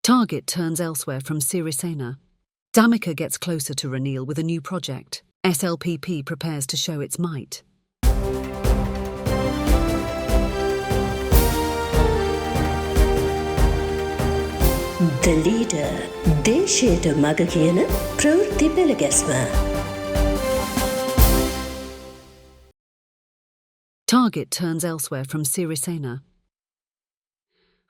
Target turns elsewhere from Sirisena. Dhammika gets closer to Ranil with a new project. SLPP prepares to show its might. The leader, දේශයට මග කියන ප්‍රවෘත්ති පෙළගැස්ම. Target turns elsewhere from Sirisena.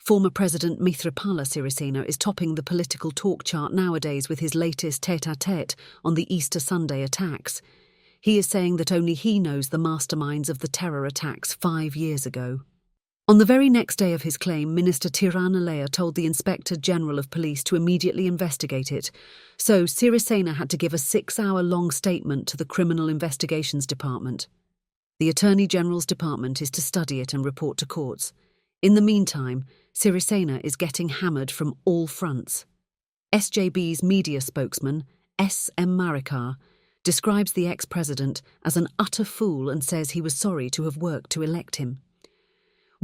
Former President Mithripala Sirisena is topping the political talk chart nowadays with his latest tête-à-tête on the Easter Sunday attacks. He is saying that only he knows the masterminds of the terror attacks 5 years ago. On the very next day of his claim, Minister Tiranalaya told the Inspector General of Police to immediately investigate it, so Sirisena had to give a 6-hour-long statement to the Criminal Investigations Department. The Attorney General's department is to study it and report to courts. In the meantime, Sirisena is getting hammered from all fronts. SJB's media spokesman, S.M. Marikar, describes the ex-president as an utter fool and says he was sorry to have worked to elect him.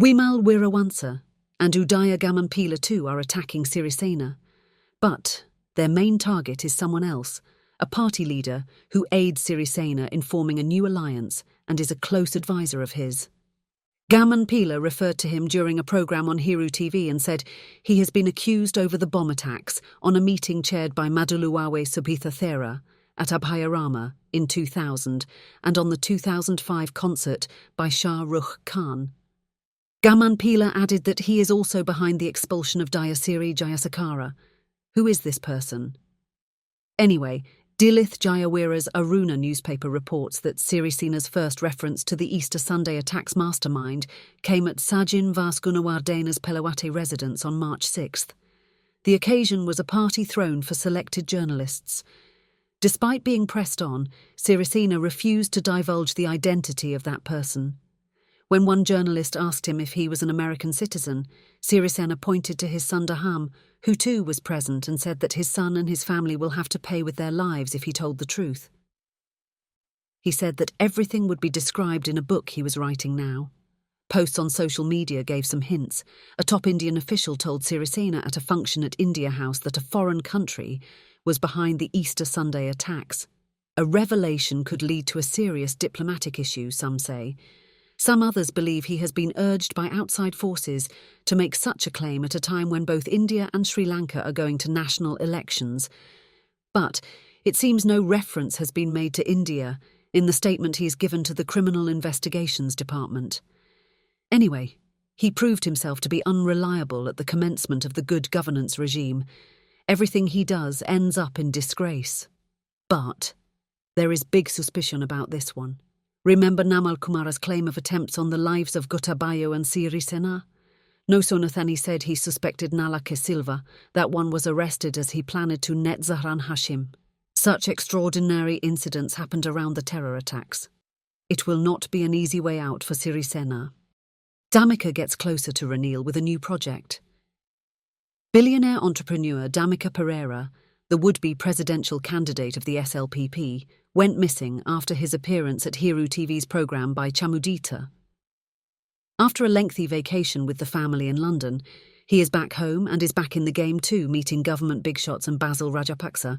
Wimal Wirawansa and Udaya Gamanpila too are attacking Sirisena, but their main target is someone else, a party leader who aids Sirisena in forming a new alliance and is a close advisor of his. Gamanpila referred to him during a program on Hiru TV and said he has been accused over the bomb attacks on a meeting chaired by Maduluwawe Subhitha Thera at Abhayarama in 2000 and on the 2005 concert by Shah Rukh Khan. Gamanpila added that he is also behind the expulsion of Dayasiri Jayasakara. Who is this person? Anyway, Dilith Jayawira's Aruna newspaper reports that Sirisena's first reference to the Easter Sunday attacks mastermind came at Sajin Vasgunawardana's Pelawate residence on March 6th. The occasion was a party thrown for selected journalists. Despite being pressed on, Sirisena refused to divulge the identity of that person. When one journalist asked him if he was an American citizen, Sirisena pointed to his son Dham, who too was present, and said that his son and his family will have to pay with their lives if he told the truth. He said that everything would be described in a book he was writing now. Posts on social media gave some hints. A top Indian official told Sirisena at a function at India House that a foreign country was behind the Easter Sunday attacks. A revelation could lead to a serious diplomatic issue, some say. Some others believe he has been urged by outside forces to make such a claim at a time when both India and Sri Lanka are going to national elections. But it seems no reference has been made to India in the statement he has given to the Criminal Investigations Department. Anyway, he proved himself to be unreliable at the commencement of the good governance regime. Everything he does ends up in disgrace. But there is big suspicion about this one. Remember Namal Kumara's claim of attempts on the lives of Gotabaya and Sirisena? Nosonathani said he suspected Nalake Silva. That one was arrested as he planned to net Zahran Hashim. Such extraordinary incidents happened around the terror attacks. It will not be an easy way out for Sirisena. Dhammika gets closer to Ranil with a new project. Billionaire entrepreneur Dhammika Pereira, the would-be presidential candidate of the SLPP, went missing after his appearance at Hiru TV's programme by Chamudita. After a lengthy vacation with the family in London, he is back home and is back in the game too, meeting government big shots and Basil Rajapaksa.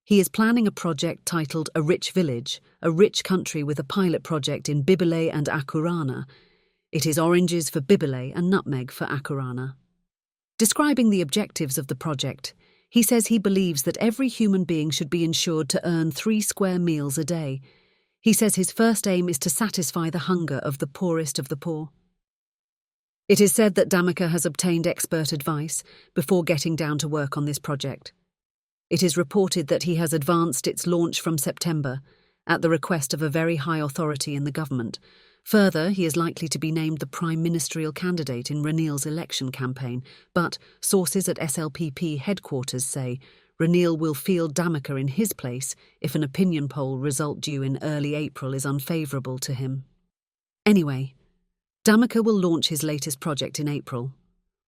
He is planning a project titled A Rich Village, a rich country with a pilot project in Bibile and Akurana. It is oranges for Bibile and nutmeg for Akurana. Describing the objectives of the project, he says he believes that every human being should be ensured to earn 3 square meals a day. He says his first aim is to satisfy the hunger of the poorest of the poor. It is said that Dhammika has obtained expert advice before getting down to work on this project. It is reported that he has advanced its launch from September at the request of a very high authority in the government. Further, he is likely to be named the prime ministerial candidate in Ranil's election campaign, but sources at SLPP headquarters say Ranil will field Dhammika in his place if an opinion poll result due in early April is unfavourable to him. Anyway, Dhammika will launch his latest project in April.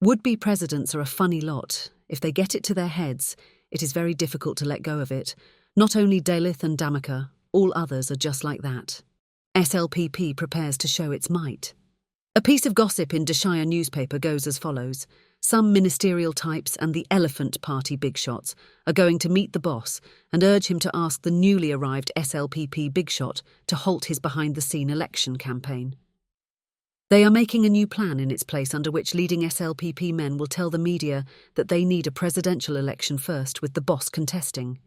Would-be presidents are a funny lot. If they get it to their heads, it is very difficult to let go of it. Not only Dalith and Dhammika, all others are just like that. SLPP prepares to show its might. A piece of gossip in Deshaya newspaper goes as follows. Some ministerial types and the Elephant Party bigshots are going to meet the boss and urge him to ask the newly arrived SLPP bigshot to halt his behind-the-scene election campaign. They are making a new plan in its place under which leading SLPP men will tell the media that they need a presidential election first with the boss contesting.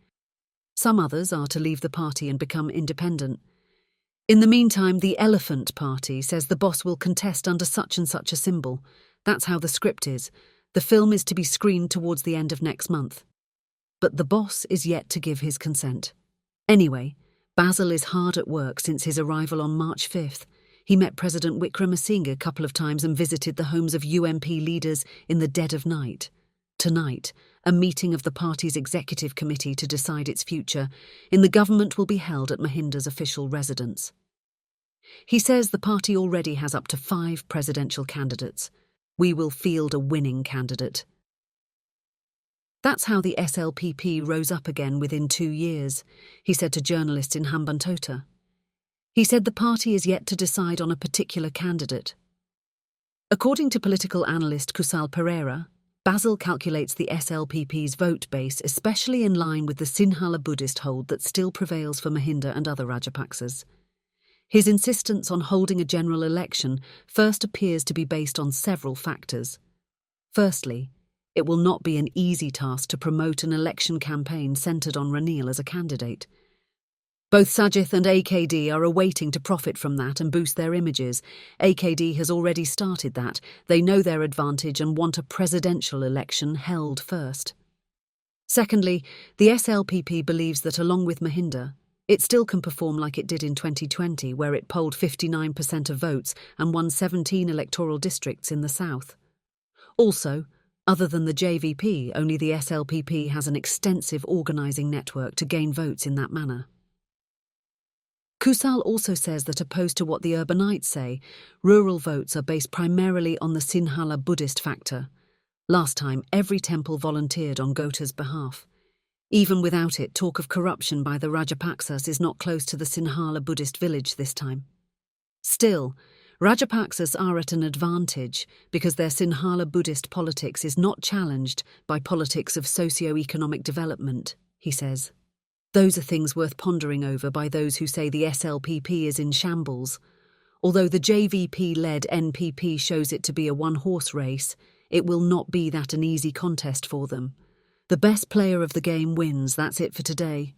Some others are to leave the party and become independent. In the meantime, the Elephant Party says the boss will contest under such and such a symbol. That's how the script is. The film is to be screened towards the end of next month. But the boss is yet to give his consent. Anyway, Basil is hard at work since his arrival on March 5th. He met President Wickremesinghe a couple of times and visited the homes of UMP leaders in the dead of night. Tonight, a meeting of the party's executive committee to decide its future in the government will be held at Mahinda's official residence. He says the party already has up to 5 presidential candidates. We will field a winning candidate. That's how the SLPP rose up again within 2 years, he said to journalists in Hambantota. He said the party is yet to decide on a particular candidate. According to political analyst Kusal Pereira, Basil calculates the SLPP's vote base especially in line with the Sinhala Buddhist hold that still prevails for Mahinda and other Rajapaksas. His insistence on holding a general election first appears to be based on several factors. Firstly, it will not be an easy task to promote an election campaign centred on Ranil as a candidate. Both Sajith and AKD are awaiting to profit from that and boost their images. AKD has already started that. They know their advantage and want a presidential election held first. Secondly, the SLPP believes that along with Mahinda, it still can perform like it did in 2020, where it polled 59% of votes and won 17 electoral districts in the south. Also, other than the JVP, only the SLPP has an extensive organising network to gain votes in that manner. Kusal also says that opposed to what the urbanites say, rural votes are based primarily on the Sinhala Buddhist factor. Last time, every temple volunteered on Gota's behalf. Even without it, talk of corruption by the Rajapaksas is not close to the Sinhala Buddhist village this time. Still, Rajapaksas are at an advantage because their Sinhala Buddhist politics is not challenged by politics of socio-economic development, he says. Those are things worth pondering over by those who say the SLPP is in shambles. Although the JVP-led NPP shows it to be a one-horse race, it will not be that an easy contest for them. The best player of the game wins, that's it for today.